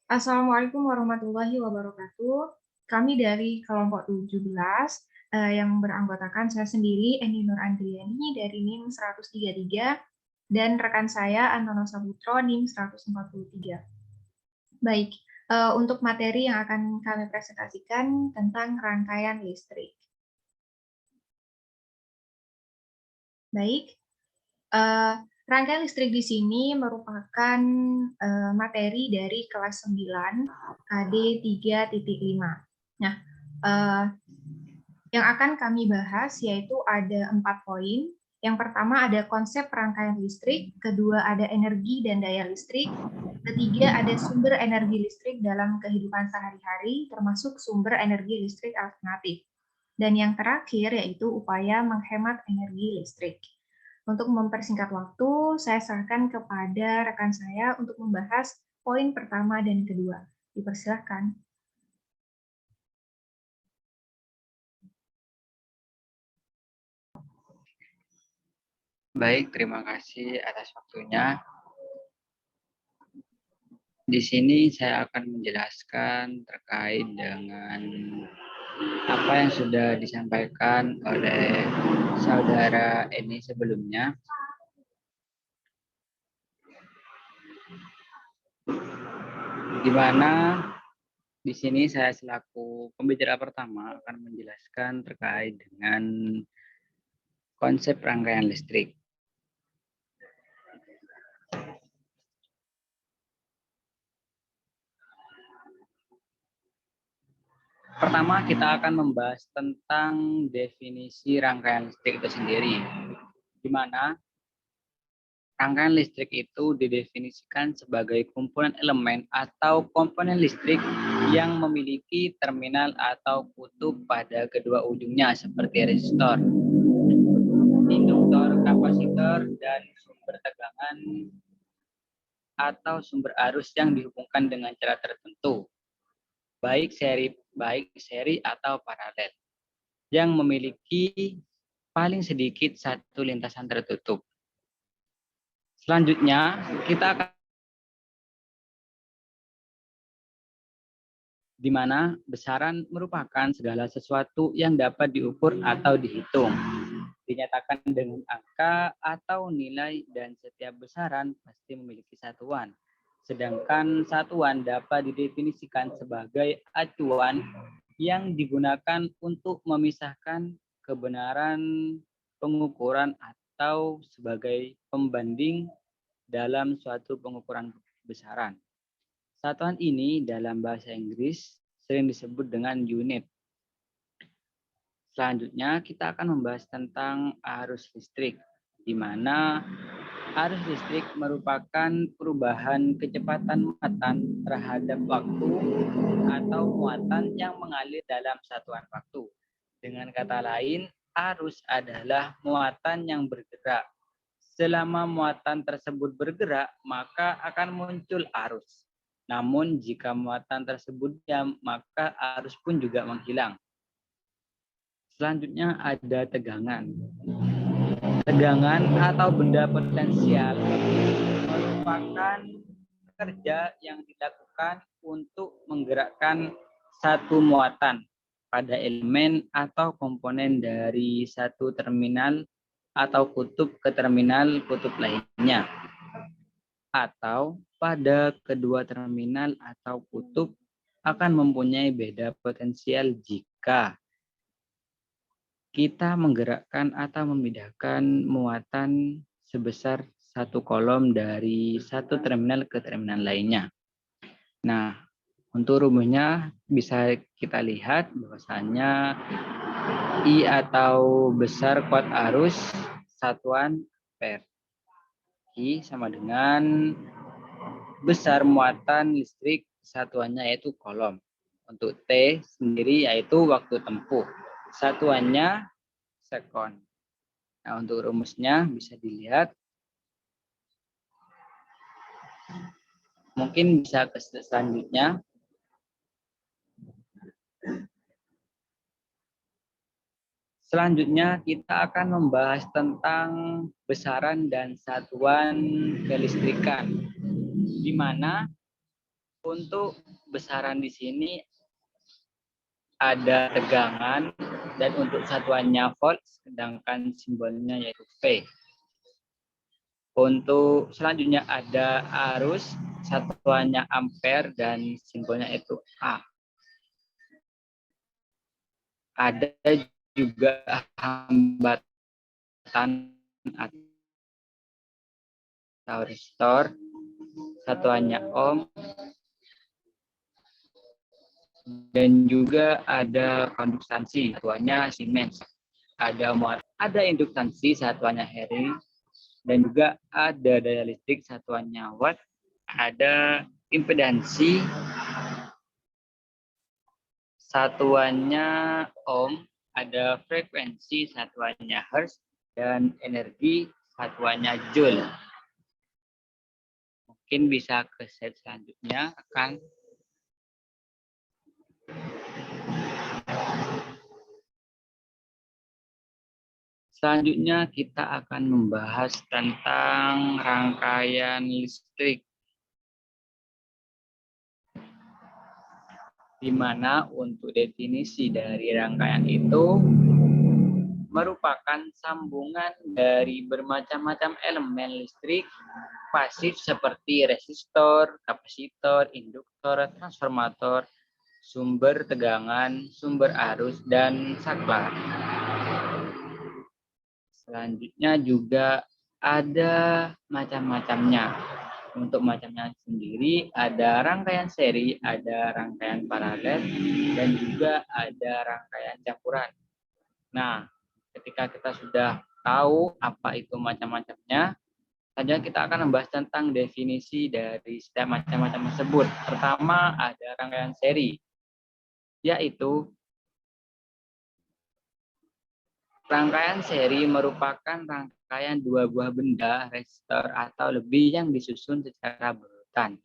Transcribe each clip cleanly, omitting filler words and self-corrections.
Assalamualaikum warahmatullahi wabarakatuh. Kami dari kelompok 17 yang beranggotakan saya sendiri, Eni Nur Andriani dari NIM 133 dan rekan saya Antono Sabutro NIM 143. Baik, untuk materi yang akan kami presentasikan tentang rangkaian listrik. Baik, rangkaian listrik di sini merupakan materi dari kelas 9 KD 3.5. Nah, yang akan kami bahas yaitu ada 4 poin. Yang pertama ada konsep rangkaian listrik, kedua ada energi dan daya listrik, ketiga ada sumber energi listrik dalam kehidupan sehari-hari, termasuk sumber energi listrik alternatif. Dan yang terakhir yaitu upaya menghemat energi listrik. Untuk mempersingkat waktu, saya serahkan kepada rekan saya untuk membahas poin pertama dan kedua. Dipersilahkan. Baik, terima kasih atas waktunya. Di sini saya akan menjelaskan terkait dengan apa yang sudah disampaikan oleh saudara Eni sebelumnya. Di mana di sini saya selaku pembicara pertama akan menjelaskan terkait dengan konsep rangkaian listrik. Pertama, kita akan membahas tentang definisi rangkaian listrik itu sendiri, di mana rangkaian listrik itu didefinisikan sebagai kumpulan elemen atau komponen listrik yang memiliki terminal atau kutub pada kedua ujungnya seperti resistor, induktor, kapasitor, dan sumber tegangan atau sumber arus yang dihubungkan dengan cara tertentu, baik seri atau paralel, yang memiliki paling sedikit satu lintasan tertutup. Selanjutnya, kita akan di mana besaran merupakan segala sesuatu yang dapat diukur atau dihitung, dinyatakan dengan angka atau nilai, dan setiap besaran pasti memiliki satuan. Sedangkan satuan dapat didefinisikan sebagai acuan yang digunakan untuk memisahkan kebenaran pengukuran atau sebagai pembanding dalam suatu pengukuran besaran. Satuan ini dalam bahasa Inggris sering disebut dengan unit. Selanjutnya kita akan membahas tentang arus listrik, di mana arus listrik merupakan perubahan kecepatan muatan terhadap waktu atau muatan yang mengalir dalam satuan waktu. Dengan kata lain, arus adalah muatan yang bergerak. Selama muatan tersebut bergerak, maka akan muncul arus. Namun jika muatan tersebut diam, maka arus pun juga menghilang. Selanjutnya ada tegangan. Tegangan atau benda potensial merupakan kerja yang dilakukan untuk menggerakkan satu muatan pada elemen atau komponen dari satu terminal atau kutub ke terminal kutub lainnya, atau pada kedua terminal atau kutub akan mempunyai beda potensial jika kita menggerakkan atau memindahkan muatan sebesar satu kolom dari satu terminal ke terminal lainnya. Nah, untuk rumusnya bisa kita lihat bahwasanya I atau besar kuat arus satuan ampere. I sama dengan besar muatan listrik satuannya yaitu kolom. Untuk T sendiri yaitu waktu tempuh. Satuannya sekon. Nah, untuk rumusnya bisa dilihat. Mungkin bisa ke selanjutnya. Selanjutnya kita akan membahas tentang besaran dan satuan kelistrikan, di mana Untuk besaran di sini ada tegangan dan untuk satuannya volt, sedangkan simbolnya yaitu V. Untuk selanjutnya ada arus, satuannya ampere dan simbolnya itu A. Ada juga hambatan atau resistor, satuannya ohm, dan juga ada konduktansi, satuannya Siemens. Ada induktansi, satuannya Henry, dan juga ada daya listrik, satuannya watt. Ada impedansi, satuannya ohm. Ada frekuensi, satuannya hertz, dan energi, satuannya joule. Mungkin bisa ke slide selanjutnya, akan selanjutnya kita akan membahas tentang rangkaian listrik, di mana untuk definisi dari rangkaian itu merupakan sambungan dari bermacam-macam elemen listrik pasif seperti resistor, kapasitor, induktor, transformator, sumber tegangan, sumber arus, dan saklar. Selanjutnya juga ada macam-macamnya. Untuk macamnya sendiri ada rangkaian seri, ada rangkaian paralel, dan juga ada rangkaian campuran. Nah, ketika kita sudah tahu apa itu macam-macamnya, saja kita akan membahas tentang definisi dari setiap macam-macam tersebut. Pertama ada rangkaian seri, yaitu rangkaian seri merupakan rangkaian dua buah benda, resistor atau lebih yang disusun secara berurutan.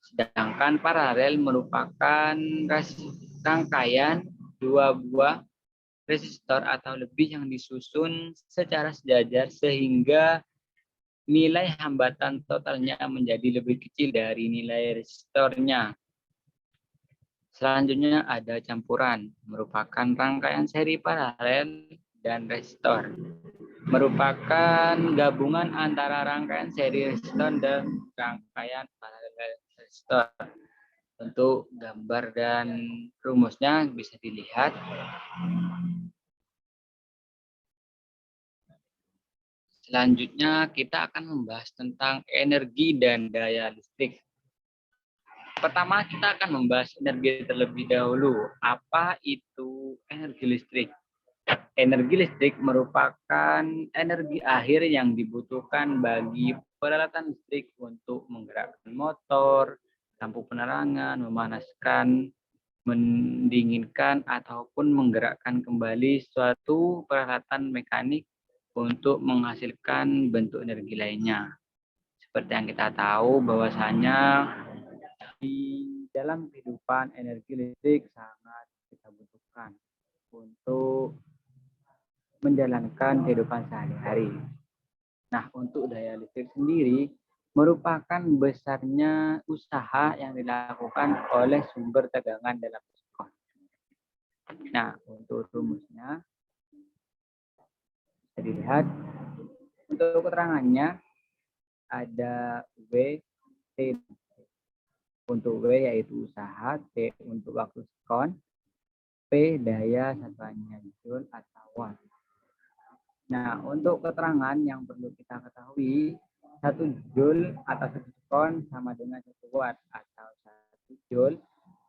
Sedangkan paralel merupakan rangkaian dua buah resistor atau lebih yang disusun secara sejajar sehingga nilai hambatan totalnya menjadi lebih kecil dari nilai resistornya. Selanjutnya ada campuran, merupakan rangkaian seri paralel dan resistor. Merupakan gabungan antara rangkaian seri resistor dan rangkaian paralel resistor. Untuk gambar dan rumusnya bisa dilihat. Selanjutnya kita akan membahas tentang energi dan daya listrik. Pertama, kita akan membahas energi terlebih dahulu. Apa itu energi listrik? Energi listrik merupakan energi akhir yang dibutuhkan bagi peralatan listrik untuk menggerakkan motor, lampu penerangan, memanaskan, mendinginkan, ataupun menggerakkan kembali suatu peralatan mekanik untuk menghasilkan bentuk energi lainnya. Seperti yang kita tahu bahwasanya di dalam kehidupan energi listrik sangat kita butuhkan untuk menjalankan kehidupan sehari-hari. Nah, untuk daya listrik sendiri merupakan besarnya usaha yang dilakukan oleh sumber tegangan dalam diskon. Nah, untuk rumusnya bisa dilihat. Untuk keterangannya ada W, T. Untuk W yaitu usaha, T untuk waktu diskon, P daya satuannya joule atau watt. Nah, untuk keterangan yang perlu kita ketahui, 1 joule atau 1 diskon sama dengan 1 watt atau 1 joule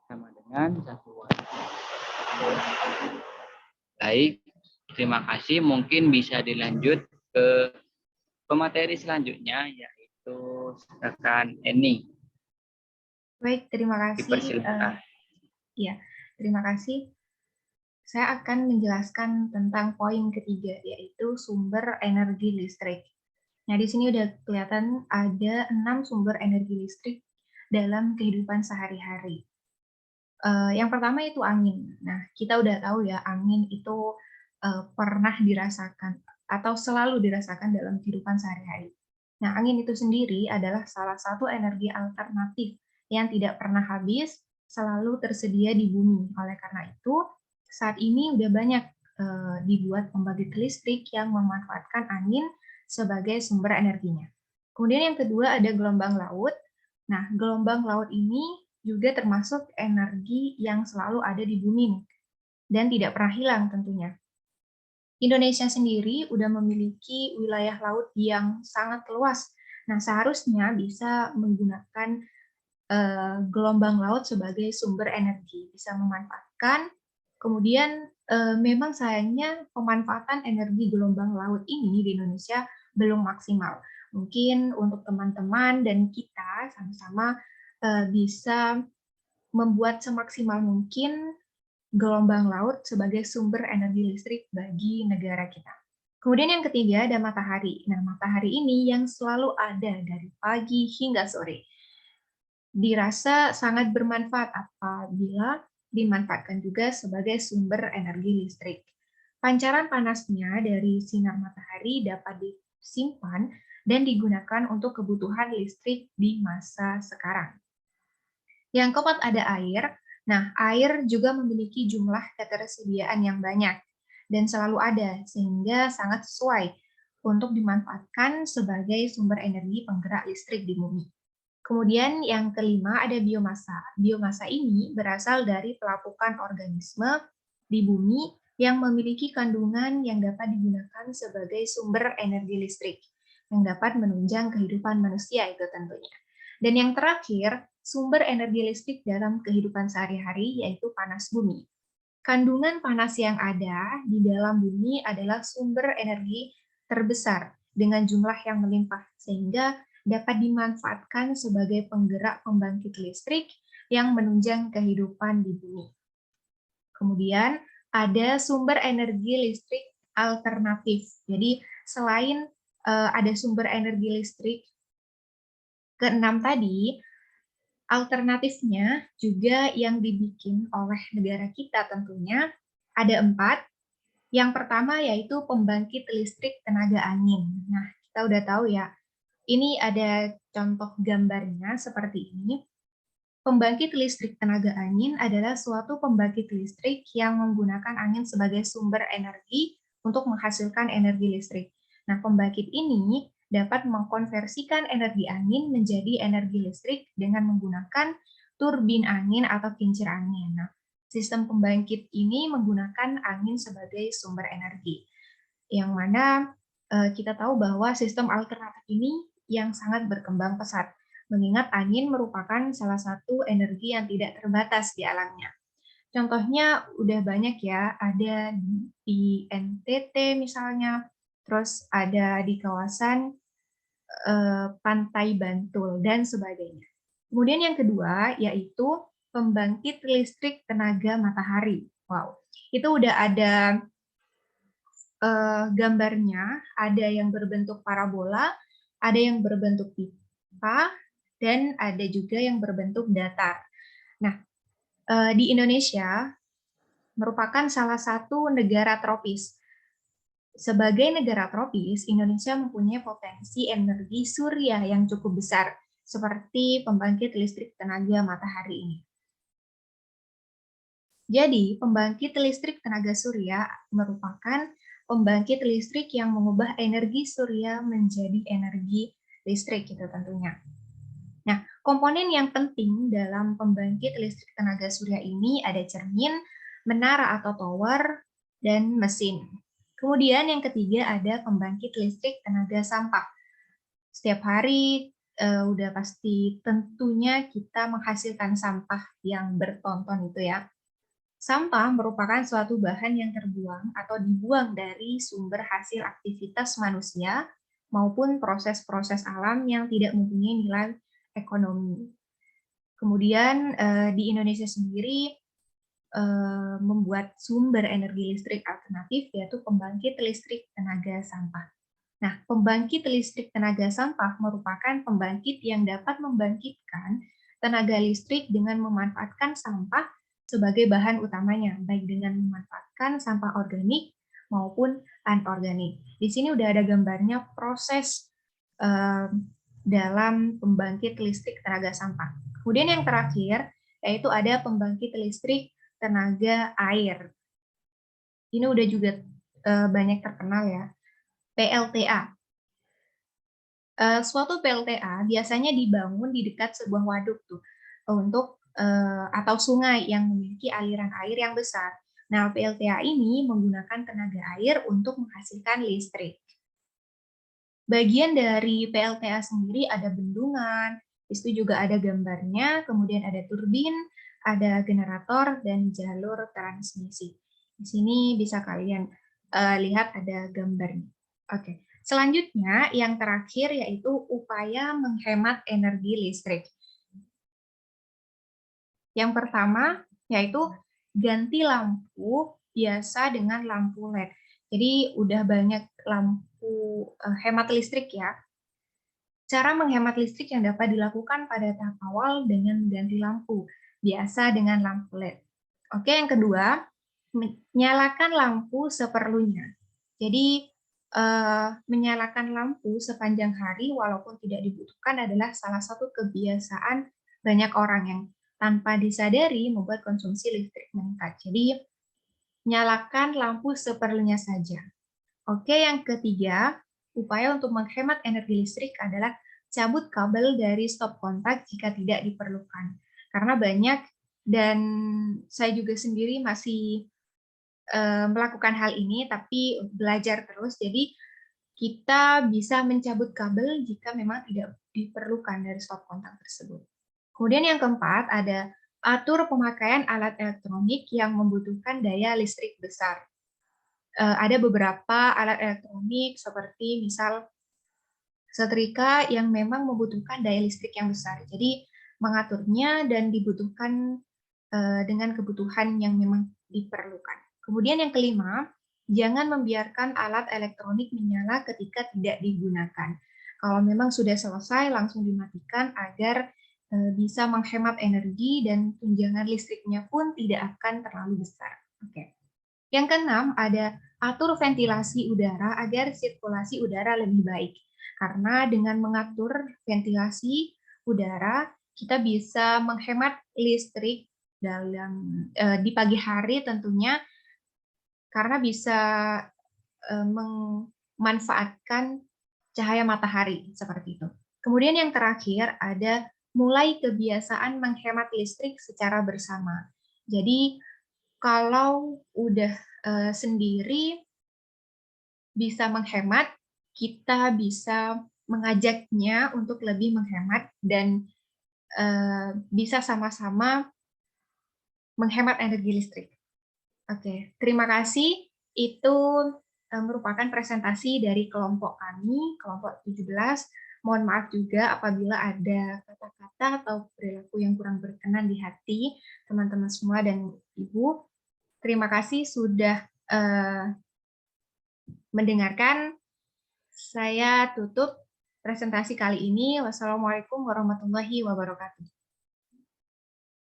sama dengan 1 watt. Baik, terima kasih. Mungkin bisa dilanjut ke pemateri selanjutnya, yaitu rekan Eni. Baik, terima kasih. Ya, terima kasih. Saya akan menjelaskan tentang poin ketiga, yaitu sumber energi listrik. Nah, di sini udah kelihatan ada 6 sumber energi listrik dalam kehidupan sehari-hari. Yang pertama itu angin. Nah, kita udah tahu ya, angin itu pernah dirasakan atau selalu dirasakan dalam kehidupan sehari-hari. Nah, angin itu sendiri adalah salah satu energi alternatif yang tidak pernah habis, selalu tersedia di bumi. Oleh karena itu, saat ini udah banyak dibuat pembangkit listrik yang memanfaatkan angin sebagai sumber energinya. Kemudian yang kedua ada gelombang laut. Nah, gelombang laut ini juga termasuk energi yang selalu ada di bumi nih, dan tidak pernah hilang tentunya. Indonesia sendiri udah memiliki wilayah laut yang sangat luas. Nah, seharusnya bisa menggunakan gelombang laut sebagai sumber energi, bisa memanfaatkan. Kemudian memang sayangnya pemanfaatan energi gelombang laut ini di Indonesia belum maksimal. Mungkin untuk teman-teman dan kita sama-sama bisa membuat semaksimal mungkin gelombang laut sebagai sumber energi listrik bagi negara kita. Kemudian yang ketiga ada matahari. Nah, matahari ini yang selalu ada dari pagi hingga sore. Dirasa sangat bermanfaat apabila dimanfaatkan juga sebagai sumber energi listrik. Pancaran panasnya dari sinar matahari dapat disimpan dan digunakan untuk kebutuhan listrik di masa sekarang. Yang keempat ada air. Nah, air juga memiliki jumlah ketersediaan yang banyak dan selalu ada, sehingga sangat sesuai untuk dimanfaatkan sebagai sumber energi penggerak listrik di bumi. Kemudian yang kelima ada biomasa. Biomasa ini berasal dari pelapukan organisme di bumi yang memiliki kandungan yang dapat digunakan sebagai sumber energi listrik yang dapat menunjang kehidupan manusia itu tentunya. Dan yang terakhir, sumber energi listrik dalam kehidupan sehari-hari yaitu panas bumi. Kandungan panas yang ada di dalam bumi adalah sumber energi terbesar dengan jumlah yang melimpah, sehingga dapat dimanfaatkan sebagai penggerak pembangkit listrik yang menunjang kehidupan di bumi. Kemudian ada sumber energi listrik alternatif. Jadi selain ada sumber energi listrik keenam tadi, alternatifnya juga yang dibikin oleh negara kita tentunya ada 4. Yang pertama yaitu pembangkit listrik tenaga angin. Nah, kita udah tahu ya, ini ada contoh gambarnya seperti ini. Pembangkit listrik tenaga angin adalah suatu pembangkit listrik yang menggunakan angin sebagai sumber energi untuk menghasilkan energi listrik. Nah, pembangkit ini dapat mengkonversikan energi angin menjadi energi listrik dengan menggunakan turbin angin atau kincir angin. Nah, sistem pembangkit ini menggunakan angin sebagai sumber energi, yang mana kita tahu bahwa sistem alternatif ini yang sangat berkembang pesat, mengingat angin merupakan salah satu energi yang tidak terbatas di alamnya. Contohnya udah banyak ya, ada di NTT misalnya, terus ada di kawasan Pantai Bantul, dan sebagainya. Kemudian yang kedua, yaitu pembangkit listrik tenaga matahari. Wow, itu udah ada gambarnya, ada yang berbentuk parabola, ada yang berbentuk pipa, dan ada juga yang berbentuk datar. Nah, di Indonesia merupakan salah satu negara tropis. Sebagai negara tropis, Indonesia mempunyai potensi energi surya yang cukup besar, seperti pembangkit listrik tenaga matahari ini. Jadi, pembangkit listrik tenaga surya merupakan pembangkit listrik yang mengubah energi surya menjadi energi listrik, gitu tentunya. Nah, komponen yang penting dalam pembangkit listrik tenaga surya ini ada cermin, menara atau tower, dan mesin. Kemudian yang ketiga ada pembangkit listrik tenaga sampah. Setiap hari udah pasti tentunya kita menghasilkan sampah yang bertonton itu ya. Sampah merupakan suatu bahan yang terbuang atau dibuang dari sumber hasil aktivitas manusia maupun proses-proses alam yang tidak mempunyai nilai ekonomi. Kemudian di Indonesia sendiri membuat sumber energi listrik alternatif yaitu pembangkit listrik tenaga sampah. Nah, pembangkit listrik tenaga sampah merupakan pembangkit yang dapat membangkitkan tenaga listrik dengan memanfaatkan sampah sebagai bahan utamanya, baik dengan memanfaatkan sampah organik maupun anorganik. Di sini udah ada gambarnya proses dalam pembangkit listrik tenaga sampah. Kemudian yang terakhir, yaitu ada pembangkit listrik tenaga air. Ini udah juga banyak terkenal ya, PLTA. Suatu PLTA biasanya dibangun di dekat sebuah waduk tuh untuk atau sungai yang memiliki aliran air yang besar. Nah, PLTA ini menggunakan tenaga air untuk menghasilkan listrik. Bagian dari PLTA sendiri ada bendungan, itu juga ada gambarnya, kemudian ada turbin, ada generator, dan jalur transmisi. Di sini bisa kalian lihat ada gambarnya. Oke. Selanjutnya, yang terakhir yaitu upaya menghemat energi listrik. Yang pertama yaitu ganti lampu biasa dengan lampu LED. Jadi udah banyak lampu hemat listrik ya. Cara menghemat listrik yang dapat dilakukan pada tahap awal dengan mengganti lampu biasa dengan lampu LED. Oke, yang kedua, menyalakan lampu seperlunya. Jadi menyalakan lampu sepanjang hari walaupun tidak dibutuhkan adalah salah satu kebiasaan banyak orang yang tanpa disadari membuat konsumsi listrik meningkat. Jadi nyalakan lampu seperlunya saja. Oke, yang ketiga, upaya untuk menghemat energi listrik adalah cabut kabel dari stop kontak jika tidak diperlukan. Karena banyak, dan saya juga sendiri masih melakukan hal ini, tapi belajar terus. Jadi kita bisa mencabut kabel jika memang tidak diperlukan dari stop kontak tersebut. Kemudian yang keempat, ada atur pemakaian alat elektronik yang membutuhkan daya listrik besar. Ada beberapa alat elektronik seperti misal setrika yang memang membutuhkan daya listrik yang besar. Jadi mengaturnya dan dibutuhkan dengan kebutuhan yang memang diperlukan. Kemudian yang kelima, jangan membiarkan alat elektronik menyala ketika tidak digunakan. Kalau memang sudah selesai, langsung dimatikan agar bisa menghemat energi dan tunjangan listriknya pun tidak akan terlalu besar. Oke. Yang keenam, ada atur ventilasi udara agar sirkulasi udara lebih baik. Karena dengan mengatur ventilasi udara, kita bisa menghemat listrik dalam di pagi hari tentunya, karena bisa memanfaatkan cahaya matahari seperti itu. Kemudian yang terakhir ada mulai kebiasaan menghemat listrik secara bersama. Jadi kalau udah sendiri bisa menghemat, kita bisa mengajaknya untuk lebih menghemat dan bisa sama-sama menghemat energi listrik. Oke, terima kasih. Itu merupakan presentasi dari kelompok kami, kelompok 17. Mohon maaf juga apabila ada kata-kata atau perilaku yang kurang berkenan di hati teman-teman semua dan Ibu. Terima kasih sudah mendengarkan. Saya tutup presentasi kali ini. Wassalamualaikum warahmatullahi wabarakatuh.